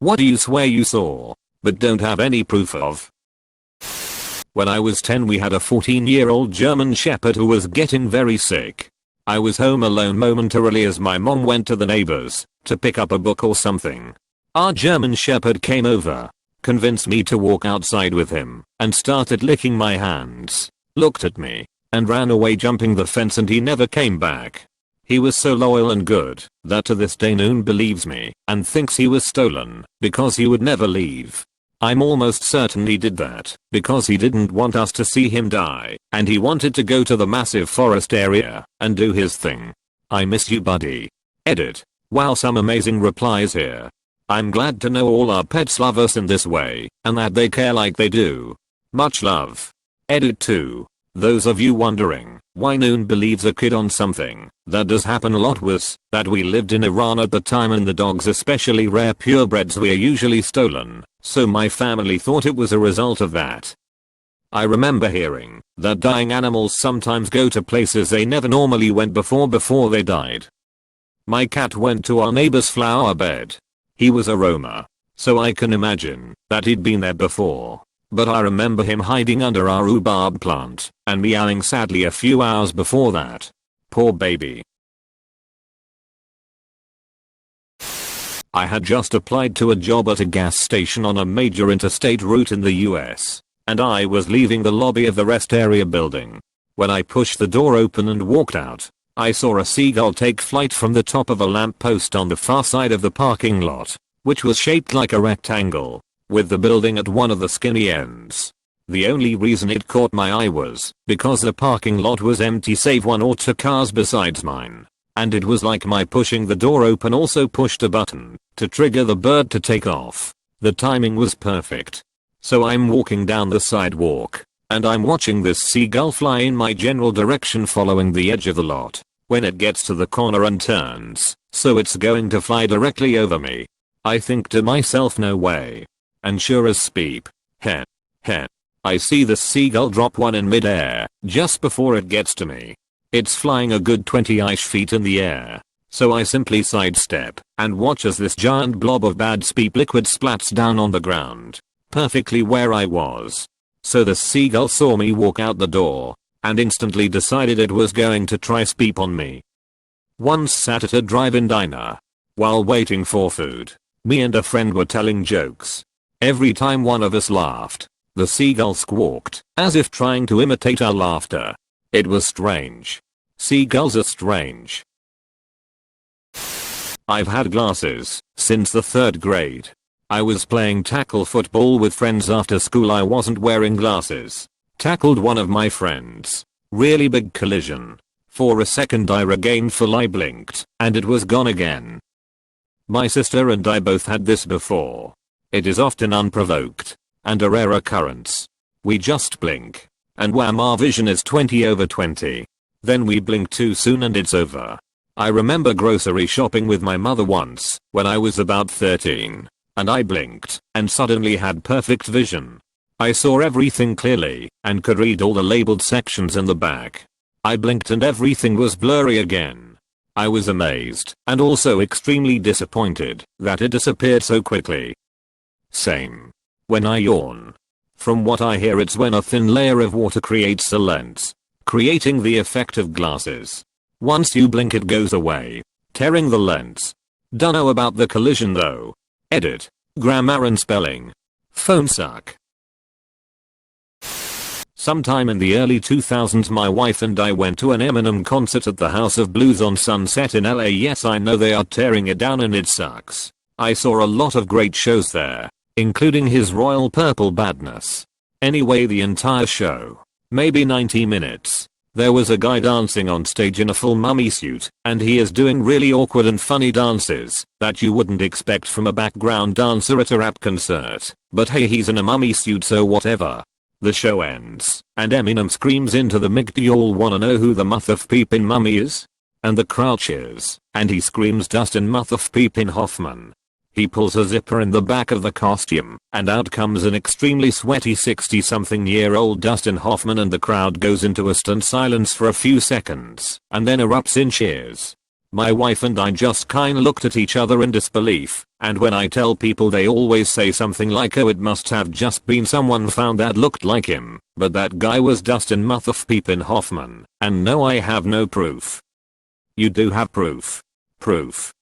What do you swear you saw, but don't have any proof of? When I was 10 we had a 14-year-old German Shepherd who was getting very sick. I was home alone momentarily as my mom went to the neighbors to pick up a book or something. Our German Shepherd came over, convinced me to walk outside with him, and started licking my hands, looked at me, and ran away jumping the fence, and he never came back. He was so loyal and good that to this day no one believes me and thinks he was stolen because he would never leave. I'm almost certain he did that because he didn't want us to see him die and he wanted to go to the massive forest area and do his thing. I miss you, buddy. Edit. Wow, some amazing replies here. I'm glad to know all our pets love us in this way and that they care like they do. Much love. Edit 2. Those of you wondering why Noon believes a kid on something that does happen a lot was that we lived in Iran at the time and the dogs, especially rare purebreds, were usually stolen, so my family thought it was a result of that. I remember hearing that dying animals sometimes go to places they never normally went before they died. My cat went to our neighbor's flower bed. He was a roamer, so I can imagine that he'd been there before. But I remember him hiding under our rhubarb plant and meowing sadly a few hours before that. Poor baby. I had just applied to a job at a gas station on a major interstate route in the US, and I was leaving the lobby of the rest area building. When I pushed the door open and walked out, I saw a seagull take flight from the top of a lamppost on the far side of the parking lot, which was shaped like a rectangle, with the building at one of the skinny ends. The only reason it caught my eye was because the parking lot was empty save one or two cars besides mine. And it was like my pushing the door open also pushed a button to trigger the bird to take off. The timing was perfect. So I'm walking down the sidewalk, and I'm watching this seagull fly in my general direction following the edge of the lot. When it gets to the corner and turns, so it's going to fly directly over me. I think to myself, no way. And sure as speep, heh, I see the seagull drop one in midair just before it gets to me. It's flying a good 20-ish feet in the air, so I simply sidestep and watch as this giant blob of bad speep liquid splats down on the ground, perfectly where I was. So the seagull saw me walk out the door and instantly decided it was going to try speep on me. Once sat at a drive-in diner. While waiting for food, me and a friend were telling jokes. Every time one of us laughed, the seagull squawked, as if trying to imitate our laughter. It was strange. Seagulls are strange. I've had glasses since the 3rd grade. I was playing tackle football with friends after school. I wasn't wearing glasses. Tackled one of my friends. Really big collision. For a second I regained full eye, blinked, and it was gone again. My sister and I both had this before. It is often unprovoked and a rare occurrence. We just blink, and wham, our vision is 20/20. Then we blink too soon and it's over. I remember grocery shopping with my mother once when I was about 13, and I blinked and suddenly had perfect vision. I saw everything clearly and could read all the labeled sections in the back. I blinked and everything was blurry again. I was amazed and also extremely disappointed that it disappeared so quickly. Same. When I yawn. From what I hear, it's when a thin layer of water creates a lens, creating the effect of glasses. Once you blink it goes away, tearing the lens. Dunno about the collision though. Edit. Grammar and spelling. Phone suck. Sometime in the early 2000s my wife and I went to an Eminem concert at the House of Blues on Sunset in LA. Yes, I know they are tearing it down and it sucks. I saw a lot of great shows there, including his Royal Purple Badness. Anyway, the entire show, maybe 90 minutes, there was a guy dancing on stage in a full mummy suit, and he is doing really awkward and funny dances that you wouldn't expect from a background dancer at a rap concert. But hey, he's in a mummy suit, so whatever. The show ends, and Eminem screams into the mic, "Do y'all wanna know who the mother of Peepin' Mummy is?" And the crowd cheers, and he screams, "Dustin mother of Peepin' Hoffman." He pulls a zipper in the back of the costume, and out comes an extremely sweaty 60-something-year-old Dustin Hoffman, and the crowd goes into a stunned silence for a few seconds, and then erupts in cheers. My wife and I just kinda looked at each other in disbelief, and when I tell people they always say something like, oh, it must have just been someone found that looked like him, but that guy was Dustin Motherflippin' Hoffman, and no, I have no proof. You do have proof. Proof.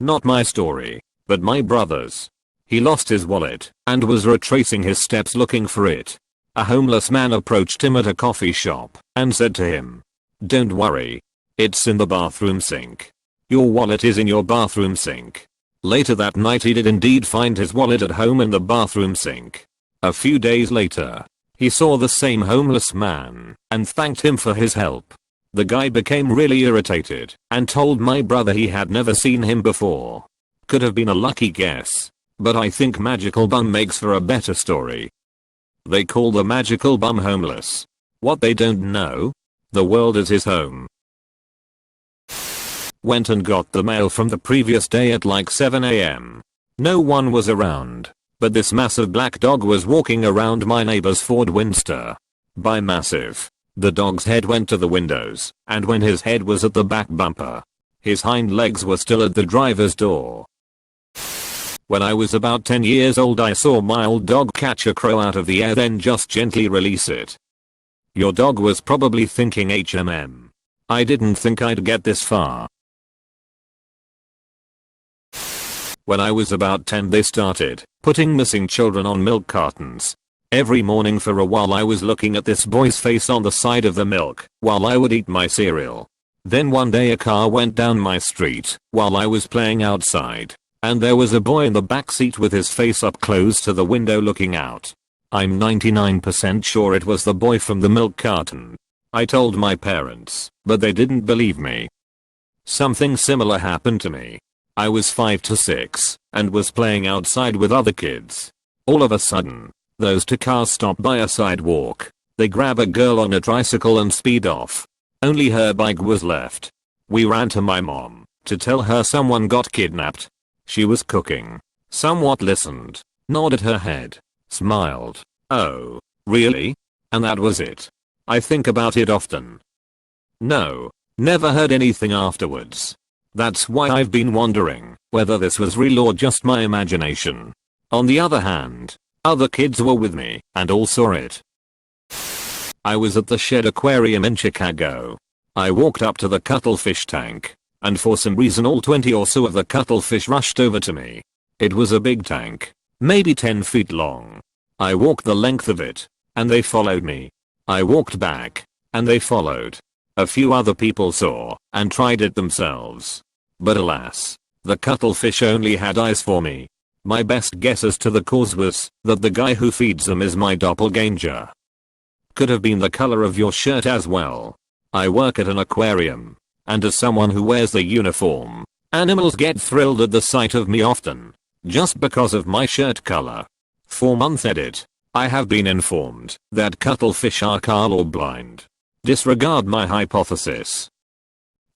Not my story, but my brother's. He lost his wallet and was retracing his steps looking for it. A homeless man approached him at a coffee shop and said to him, "Don't worry. It's in the bathroom sink. Your wallet is in your bathroom sink." Later that night he did indeed find his wallet at home in the bathroom sink. A few days later, he saw the same homeless man and thanked him for his help. The guy became really irritated and told my brother he had never seen him before. Could have been a lucky guess, but I think Magical Bum makes for a better story. They call the Magical Bum homeless. What they don't know? The world is his home. Went and got the mail from the previous day at like 7 AM. No one was around, but this massive black dog was walking around my neighbor's Ford Windsor. By massive, the dog's head went to the windows, and when his head was at the back bumper, his hind legs were still at the driver's door. When I was about 10 years old, I saw my old dog catch a crow out of the air, then just gently release it. Your dog was probably thinking HMM. I didn't think I'd get this far. When I was about 10, they started putting missing children on milk cartons. Every morning for a while I was looking at this boy's face on the side of the milk while I would eat my cereal. Then one day a car went down my street while I was playing outside, and there was a boy in the back seat with his face up close to the window looking out. I'm 99% sure it was the boy from the milk carton. I told my parents, but they didn't believe me. Something similar happened to me. I was 5 to 6 and was playing outside with other kids. All of a sudden, those two cars stop by a sidewalk. They grab a girl on a tricycle and speed off. Only her bike was left. We ran to my mom to tell her someone got kidnapped. She was cooking. Somewhat listened, nodded her head, smiled. Oh, really? And that was it. I think about it often. No, never heard anything afterwards. That's why I've been wondering whether this was real or just my imagination. On the other hand, other kids were with me and all saw it. I was at the Shed Aquarium in Chicago. I walked up to the cuttlefish tank, and for some reason all 20 or so of the cuttlefish rushed over to me. It was a big tank, maybe 10 feet long. I walked the length of it, and they followed me. I walked back, and they followed. A few other people saw, and tried it themselves. But alas, the cuttlefish only had eyes for me. My best guess as to the cause was that the guy who feeds them is my doppelganger. Could have been the color of your shirt as well. I work at an aquarium, and as someone who wears the uniform, animals get thrilled at the sight of me often, just because of my shirt color. 4-month edit. I have been informed that cuttlefish are color blind. Disregard my hypothesis.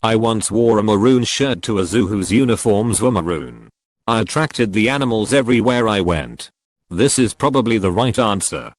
I once wore a maroon shirt to a zoo whose uniforms were maroon. I attracted the animals everywhere I went. This is probably the right answer.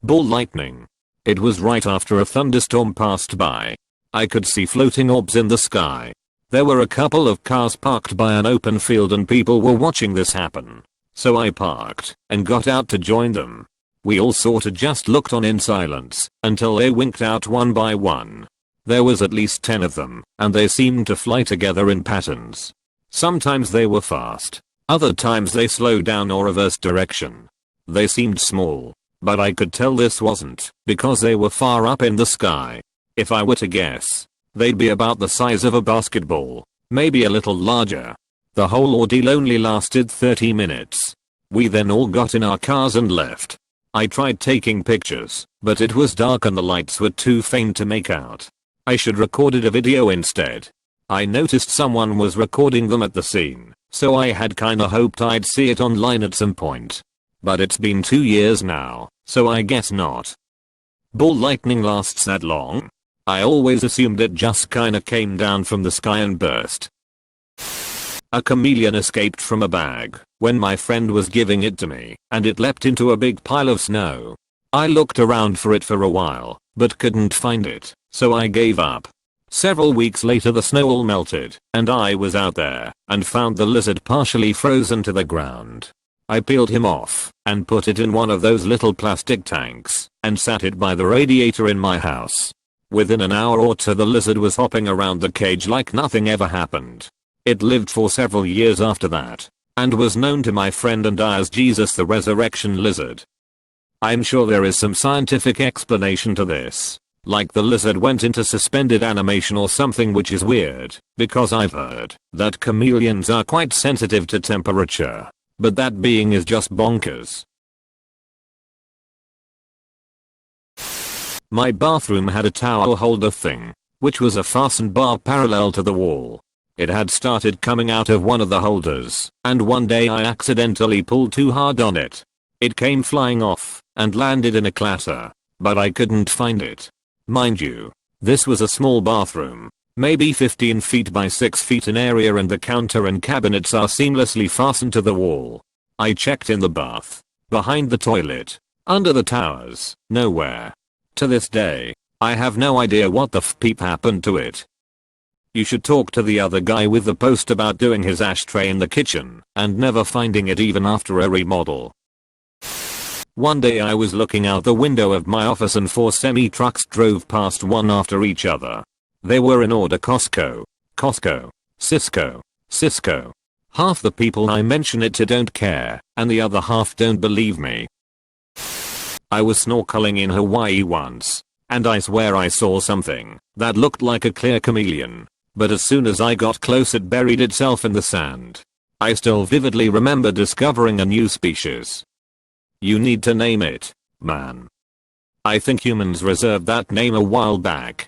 Ball lightning. It was right after a thunderstorm passed by. I could see floating orbs in the sky. There were a couple of cars parked by an open field and people were watching this happen. So I parked and got out to join them. We all sorta just looked on in silence until they winked out one by one. There was at least 10 of them, and they seemed to fly together in patterns. Sometimes they were fast, other times they slowed down or reversed direction. They seemed small, but I could tell this wasn't because they were far up in the sky. If I were to guess, they'd be about the size of a basketball, maybe a little larger. The whole ordeal only lasted 30 minutes. We then all got in our cars and left. I tried taking pictures, but it was dark and the lights were too faint to make out. I should recorded a video instead. I noticed someone was recording them at the scene, so I had kinda hoped I'd see it online at some point. But it's been 2 years now, so I guess not. Ball lightning lasts that long? I always assumed it just kinda came down from the sky and burst. A chameleon escaped from a bag when my friend was giving it to me, and it leapt into a big pile of snow. I looked around for it for a while, but couldn't find it, so I gave up. Several weeks later the snow all melted, and I was out there, and found the lizard partially frozen to the ground. I peeled him off, and put it in one of those little plastic tanks, and sat it by the radiator in my house. Within an hour or two the lizard was hopping around the cage like nothing ever happened. It lived for several years after that, and was known to my friend and I as Jesus the Resurrection Lizard. I'm sure there is some scientific explanation to this. Like the lizard went into suspended animation or something, which is weird, because I've heard that chameleons are quite sensitive to temperature. But that being is just bonkers. My bathroom had a towel holder thing, which was a fastened bar parallel to the wall. It had started coming out of one of the holders, and one day I accidentally pulled too hard on it. It came flying off, and landed in a clatter, but I couldn't find it. Mind you, this was a small bathroom, maybe 15 feet by 6 feet in area, and the counter and cabinets are seamlessly fastened to the wall. I checked in the bath, behind the toilet, under the towers, nowhere. To this day, I have no idea what the peep happened to it. You should talk to the other guy with the post about doing his ashtray in the kitchen and never finding it even after a remodel. One day I was looking out the window of my office and 4 semi-trucks drove past one after each other. They were in order: Costco, Costco, Cisco, Cisco. Half the people I mention it to don't care, and the other half don't believe me. I was snorkeling in Hawaii once, and I swear I saw something that looked like a clear chameleon, but as soon as I got close it buried itself in the sand. I still vividly remember discovering a new species. You need to name it, man. I think humans reserved that name a while back.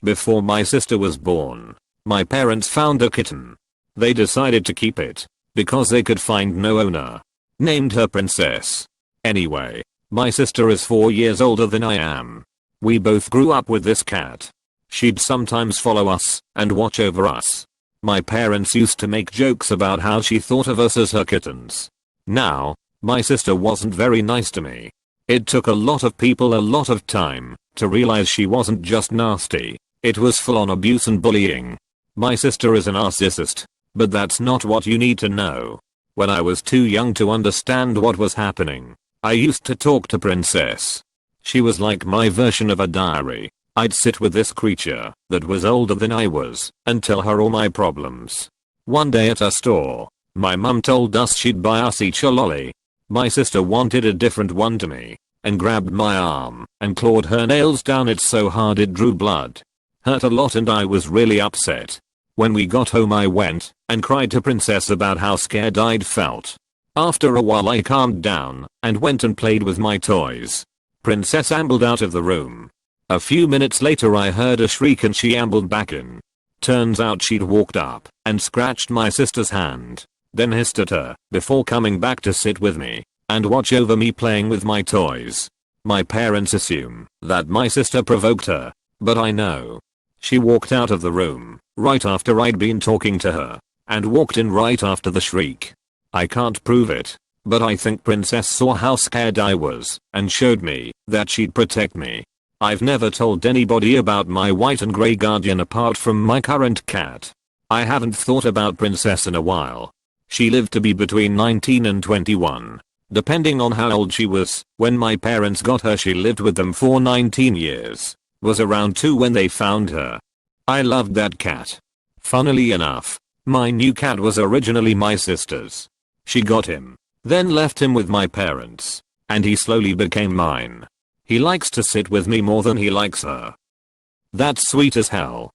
Before my sister was born, my parents found a kitten. They decided to keep it, because they could find no owner. Named her Princess. Anyway, my sister is 4 years older than I am. We both grew up with this cat. She'd sometimes follow us, and watch over us. My parents used to make jokes about how she thought of us as her kittens. Now, my sister wasn't very nice to me. It took a lot of people a lot of time to realize she wasn't just nasty, it was full on abuse and bullying. My sister is a narcissist, but that's not what you need to know. When I was too young to understand what was happening, I used to talk to Princess. She was like my version of a diary. I'd sit with this creature that was older than I was and tell her all my problems. One day at a store, my mum told us she'd buy us each a lolly. My sister wanted a different one to me, and grabbed my arm and clawed her nails down it so hard it drew blood. Hurt a lot and I was really upset. When we got home I went and cried to Princess about how scared I'd felt. After a while I calmed down and went and played with my toys. Princess ambled out of the room. A few minutes later I heard a shriek and she ambled back in. Turns out she'd walked up and scratched my sister's hand, then hissed at her before coming back to sit with me and watch over me playing with my toys. My parents assume that my sister provoked her, but I know. She walked out of the room right after I'd been talking to her and walked in right after the shriek. I can't prove it, but I think Princess saw how scared I was and showed me that she'd protect me. I've never told anybody about my white and grey guardian apart from my current cat. I haven't thought about Princess in a while. She lived to be between 19 and 21, depending on how old she was. When my parents got her she lived with them for 19 years. Was around 2 when they found her. I loved that cat. Funnily enough, my new cat was originally my sister's. She got him, then left him with my parents, and he slowly became mine. He likes to sit with me more than he likes her. That's sweet as hell.